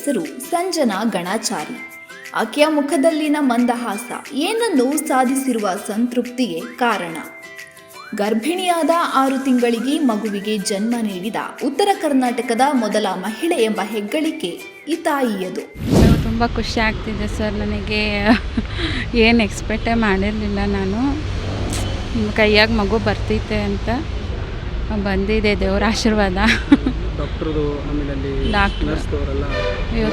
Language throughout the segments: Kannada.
ಹೆಸರು ಸಂಜನಾ ಗಣಾಚಾರಿ. ಆಕೆಯ ಮುಖದಲ್ಲಿನ ಮಂದಹಾಸ ಏನನ್ನು ಸಾಧಿಸಿರುವ ಸಂತೃಪ್ತಿಗೆ ಕಾರಣ. ಗರ್ಭಿಣಿಯಾದ 6 ತಿಂಗಳಿಗೆ ಮಗುವಿಗೆ ಜನ್ಮ ನೀಡಿದ ಉತ್ತರ ಕರ್ನಾಟಕದ ಮೊದಲ ಮಹಿಳೆ ಎಂಬ ಹೆಗ್ಗಳಿಕೆ ಈ ತಾಯಿಯದು. ತುಂಬ ಖುಷಿ ಆಗ್ತಿದೆ ಸರ್. ನನಗೆ ಏನು ಎಕ್ಸ್ಪೆಕ್ಟೇ ಮಾಡಿರಲಿಲ್ಲ. ನಾನು ನಿಮ್ಮ ಕೈಯಾಗ ಮಗು ಬರ್ತೈತೆ ಅಂತ ಬಂದಿದೆ, ದೇವರ ಆಶೀರ್ವಾದ. ಡಾಕ್ಟ್ರು ಅಯ್ಯೋ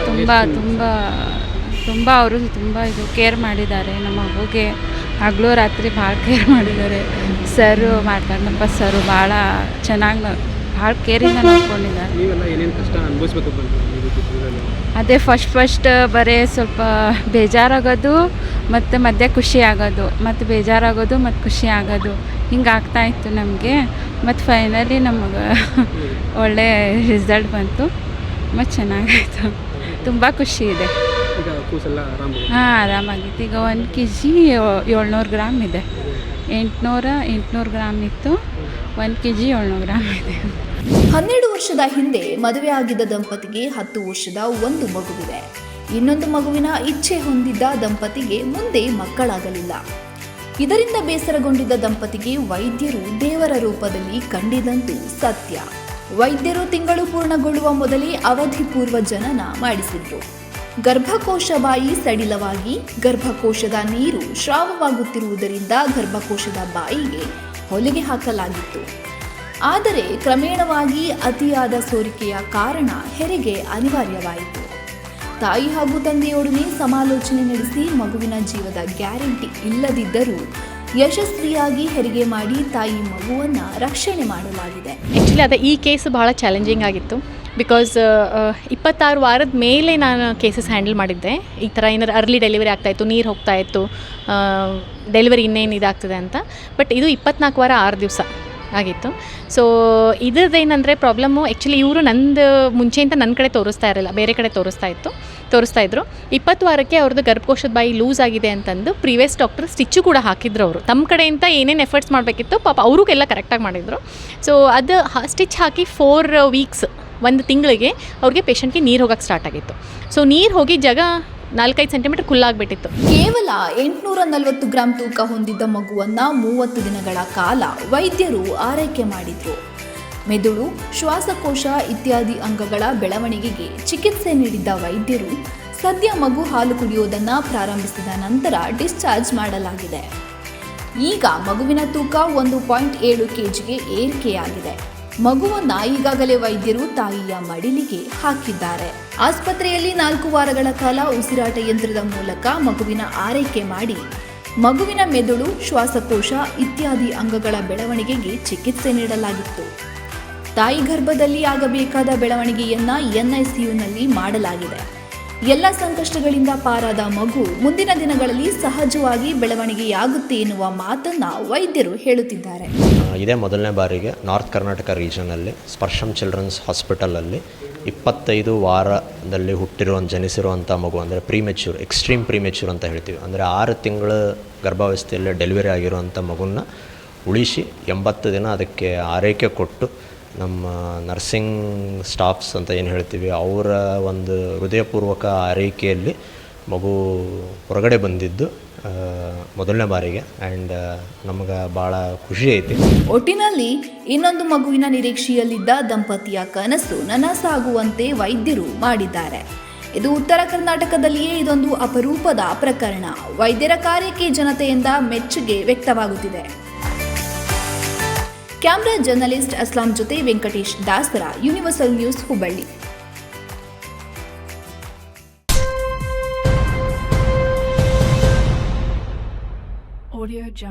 ತುಂಬ ಅವರು ತುಂಬ ಇದು ಕೇರ್ ಮಾಡಿದ್ದಾರೆ. ನಮ್ಮ ಮಗುಗೆ ಹಗಲು ರಾತ್ರಿ ಭಾಳ ಕೇರ್ ಮಾಡಿದ್ದಾರೆ. ಸರು ಮಾಡ್ತಾರೆ, ನಮ್ಮ ಸರು ಭಾಳ ಚೆನ್ನಾಗಿ ಭಾಳ ಕೇರಿಂದ ನೋಡ್ಕೊಂಡಿದ್ದಾರೆ. ಅದೇ ಫಸ್ಟ್ ಬರೀ ಸ್ವಲ್ಪ ಬೇಜಾರಾಗೋದು ಮತ್ತು ಮಧ್ಯೆ ಖುಷಿ ಆಗೋದು, ಮತ್ತು ಬೇಜಾರಾಗೋದು ಮತ್ತು ಖುಷಿ ಆಗೋದು ಹಿಂಗೆ ಆಗ್ತಾಯಿತ್ತು ನಮಗೆ. ಮತ್ತು ಫೈನಲಿ ನಮಗೆ ಒಳ್ಳೆ ರಿಸಲ್ಟ್ ಬಂತು ಮತ್ತು ಚೆನ್ನಾಗಾಯಿತು. ತುಂಬ ಖುಷಿ ಇದೆ. ಹಾಂ, ಆರಾಮಾಗಿತ್ತು. ಈಗ 1 kg 700 ಗ್ರಾಮ್ ಇದೆ. 800 ಗ್ರಾಮ್ ಇತ್ತು. 1 kg 700 ಗ್ರಾಮ್ ಇದೆ. 12 ವರ್ಷದ ಹಿಂದೆ ಮದುವೆ ಆಗಿದ್ದ ದಂಪತಿಗೆ 10 ವರ್ಷದ ಒಂದು ಮಗುವಿದೆ. ಇನ್ನೊಂದು ಮಗುವಿನ ಇಚ್ಛೆ ಹೊಂದಿದ್ದ ದಂಪತಿಗೆ ಮುಂದೆ ಮಕ್ಕಳಾಗಲಿಲ್ಲ. ಇದರಿಂದ ಬೇಸರಗೊಂಡಿದ್ದ ದಂಪತಿಗೆ ವೈದ್ಯರು ದೇವರ ರೂಪದಲ್ಲಿ ಕಂಡಿದಂತೂ ಸತ್ಯ. ವೈದ್ಯರು ತಿಂಗಳು ಪೂರ್ಣಗೊಳ್ಳುವ ಮೊದಲೇ ಅವಧಿ ಪೂರ್ವ ಜನನ ಮಾಡಿಸಿದ್ರು. ಗರ್ಭಕೋಶ ಬಾಯಿ ಸಡಿಲವಾಗಿ ಗರ್ಭಕೋಶದ ನೀರು ಸ್ರಾವವಾಗುತ್ತಿರುವುದರಿಂದ ಗರ್ಭಕೋಶದ ಬಾಯಿಗೆ ಹೊಲಿಗೆ ಹಾಕಲಾಗಿತ್ತು. ಆದರೆ ಕ್ರಮೇಣವಾಗಿ ಅತಿಯಾದ ಸೋರಿಕೆಯ ಕಾರಣ ಹೆರಿಗೆ ಅನಿವಾರ್ಯವಾಯಿತು. ತಾಯಿ ಹಾಗೂ ತಂದೆಯೊಡನೆ ಸಮಾಲೋಚನೆ ನಡೆಸಿ ಮಗುವಿನ ಜೀವದ ಗ್ಯಾರಂಟಿ ಇಲ್ಲದಿದ್ದರೂ ಯಶಸ್ವಿಯಾಗಿ ಹೆರಿಗೆ ಮಾಡಿ ತಾಯಿ ಮಗುವನ್ನು ರಕ್ಷಣೆ ಮಾಡಲಾಗಿದೆ. ಆ್ಯಕ್ಚುಲಿ ಅದು ಈ ಕೇಸ್ ಭಾಳ ಚಾಲೆಂಜಿಂಗ್ ಆಗಿತ್ತು. ಬಿಕಾಸ್ 26 ವಾರದ ಮೇಲೆ ನಾನು ಕೇಸಸ್ ಹ್ಯಾಂಡಲ್ ಮಾಡಿದ್ದೆ. ಈ ಥರ ಏನಾರು ಅರ್ಲಿ ಡೆಲಿವರಿ ಆಗ್ತಾಯಿತ್ತು, ನೀರು ಹೋಗ್ತಾಯಿತ್ತು, ಡೆಲಿವರಿ ಇನ್ನೇನು ಇದಾಗ್ತದೆ ಅಂತ. ಬಟ್ ಇದು 24 ವಾರ 6 ದಿವಸ ಆಗಿತ್ತು. ಸೊ ಇದ್ರದ್ದೇನೆಂದರೆ ಪ್ರಾಬ್ಲಮ್ಮು ಆ್ಯಕ್ಚುಲಿ ಇವರು ನಂದು ಮುಂಚೆಯಿಂದ ನನ್ನ ಕಡೆ ತೋರಿಸ್ತಾ ಇರಲಿಲ್ಲ, ಬೇರೆ ಕಡೆ ತೋರಿಸ್ತಾ ಇದ್ರು. 20 ವಾರಕ್ಕೆ ಅವ್ರದ್ದು ಗರ್ಭಕೋಶದ ಬಾಯಿ ಲೂಸ್ ಆಗಿದೆ ಅಂತಂದು ಪ್ರೀವಿಯಸ್ ಡಾಕ್ಟರ್ ಸ್ಟಿಚ್ಚು ಕೂಡ ಹಾಕಿದ್ರು. ಅವರು ತಮ್ಮ ಕಡೆಯಿಂದ ಏನೇನು ಎಫರ್ಟ್ಸ್ ಮಾಡಬೇಕಿತ್ತು ಪಾಪ ಅವ್ರಿಗೆಲ್ಲ ಕರೆಕ್ಟಾಗಿ ಮಾಡಿದರು. ಸೊ ಅದು ಸ್ಟಿಚ್ ಹಾಕಿ 4 ವೀಕ್ಸ್ 1 ತಿಂಗಳಿಗೆ ಅವ್ರಿಗೆ ಪೇಷಂಟ್ಗೆ ನೀರು ಹೋಗೋಕ್ಕೆ ಸ್ಟಾರ್ಟ್ ಆಗಿತ್ತು. ಸೊ ನೀರು ಹೋಗಿ ಜಾಗ 4-5 ಸೆಂಟಿಮೀಟರ್ ಕುಲ್ಲಾಗ್ಬಿಟ್ಟಿತ್ತು. ಕೇವಲ 840 ಗ್ರಾಂ ತೂಕ ಹೊಂದಿದ್ದ ಮಗುವನ್ನು 30 ದಿನಗಳ ಕಾಲ ವೈದ್ಯರು ಆರೈಕೆ ಮಾಡಿದ್ರು. ಮೆದುಳು, ಶ್ವಾಸಕೋಶ ಇತ್ಯಾದಿ ಅಂಗಗಳ ಬೆಳವಣಿಗೆಗೆ ಚಿಕಿತ್ಸೆ ನೀಡಿದ್ದ ವೈದ್ಯರು ಸದ್ಯ ಮಗು ಹಾಲು ಕುಡಿಯೋದನ್ನು ಪ್ರಾರಂಭಿಸಿದ ನಂತರ ಡಿಸ್ಚಾರ್ಜ್ ಮಾಡಲಾಗಿದೆ. ಈಗ ಮಗುವಿನ ತೂಕ 1.7 kgಗೆ ಏರಿಕೆಯಾಗಿದೆ. ಮಗುವನ್ನು ಈಗಾಗಲೇ ವೈದ್ಯರು ತಾಯಿಯ ಮಡಿಲಿಗೆ ಹಾಕಿದ್ದಾರೆ. ಆಸ್ಪತ್ರೆಯಲ್ಲಿ 4 ವಾರಗಳ ಕಾಲ ಉಸಿರಾಟ ಯಂತ್ರದ ಮೂಲಕ ಮಗುವಿನ ಆರೈಕೆ ಮಾಡಿ ಮಗುವಿನ ಮೆದುಳು, ಶ್ವಾಸಕೋಶ ಇತ್ಯಾದಿ ಅಂಗಗಳ ಬೆಳವಣಿಗೆಗೆ ಚಿಕಿತ್ಸೆ ನೀಡಲಾಗಿತ್ತು. ತಾಯಿ ಗರ್ಭದಲ್ಲಿ ಆಗಬೇಕಾದ ಬೆಳವಣಿಗೆಯನ್ನು NICUನಲ್ಲಿ ಮಾಡಲಾಗಿದೆ. ಎಲ್ಲ ಸಂಕಷ್ಟಗಳಿಂದ ಪಾರಾದ ಮಗು ಮುಂದಿನ ದಿನಗಳಲ್ಲಿ ಸಹಜವಾಗಿ ಬೆಳವಣಿಗೆಯಾಗುತ್ತೆ ಎನ್ನುವ ಮಾತನ್ನು ವೈದ್ಯರು ಹೇಳುತ್ತಿದ್ದಾರೆ. ಇದೇ ಮೊದಲನೇ ಬಾರಿಗೆ ನಾರ್ತ್ ಕರ್ನಾಟಕ ರೀಜನಲ್ಲಿ ಸ್ಪರ್ಶಂ ಚಿಲ್ಡ್ರನ್ಸ್ ಹಾಸ್ಪಿಟಲಲ್ಲಿ 25 ವಾರದಲ್ಲಿ ಜನಿಸಿರುವಂಥ ಮಗು, ಅಂದರೆ ಪ್ರೀಮೆಚ್ಯೂರ್, ಎಕ್ಸ್ಟ್ರೀಮ್ ಪ್ರೀಮೆಚ್ಯೂರ್ ಅಂತ ಹೇಳ್ತೀವಿ. ಅಂದರೆ 6 ತಿಂಗಳ ಗರ್ಭಾವಸ್ಥೆಯಲ್ಲಿ ಡೆಲಿವರಿ ಆಗಿರುವಂಥ ಮಗುನ ಉಳಿಸಿ 80 ದಿನ ಅದಕ್ಕೆ ಆರೈಕೆ ಕೊಟ್ಟು ನಮ್ಮ ನರ್ಸಿಂಗ್ ಸ್ಟಾಫ್ಸ್ ಅಂತ ಏನು ಹೇಳ್ತೀವಿ ಅವರ ಒಂದು ಹೃದಯಪೂರ್ವಕ ಆರೈಕೆಯಲ್ಲಿ ಮಗು ಹೊರಗಡೆ ಬಂದಿದ್ದು ಮೊದಲನೇ ಬಾರಿಗೆ. ಆ್ಯಂಡ್ ನಮಗೆ ಭಾಳ ಖುಷಿ ಐತಿ. ಒಟ್ಟಿನಲ್ಲಿ ಇನ್ನೊಂದು ಮಗುವಿನ ನಿರೀಕ್ಷೆಯಲ್ಲಿದ್ದ ದಂಪತಿಯ ಕನಸು ನನಸಾಗುವಂತೆ ವೈದ್ಯರು ಮಾಡಿದ್ದಾರೆ. ಇದು ಉತ್ತರ ಕರ್ನಾಟಕದಲ್ಲಿಯೇ ಇದೊಂದು ಅಪರೂಪದ ಪ್ರಕರಣ. ವೈದ್ಯರ ಕಾರ್ಯಕ್ಕೆ ಜನತೆಯಿಂದ ಮೆಚ್ಚುಗೆ ವ್ಯಕ್ತವಾಗುತ್ತಿದೆ. ಕ್ಯಾಮ್ರಾ ಜರ್ನಲಿಸ್ಟ್ ಅಸ್ಲಾಂ ಜೊತೆ ವೆಂಕಟೇಶ್ ದಾಸರ, ಯೂನಿವರ್ಸಲ್ ನ್ಯೂಸ್, ಹುಬ್ಬಳ್ಳಿ.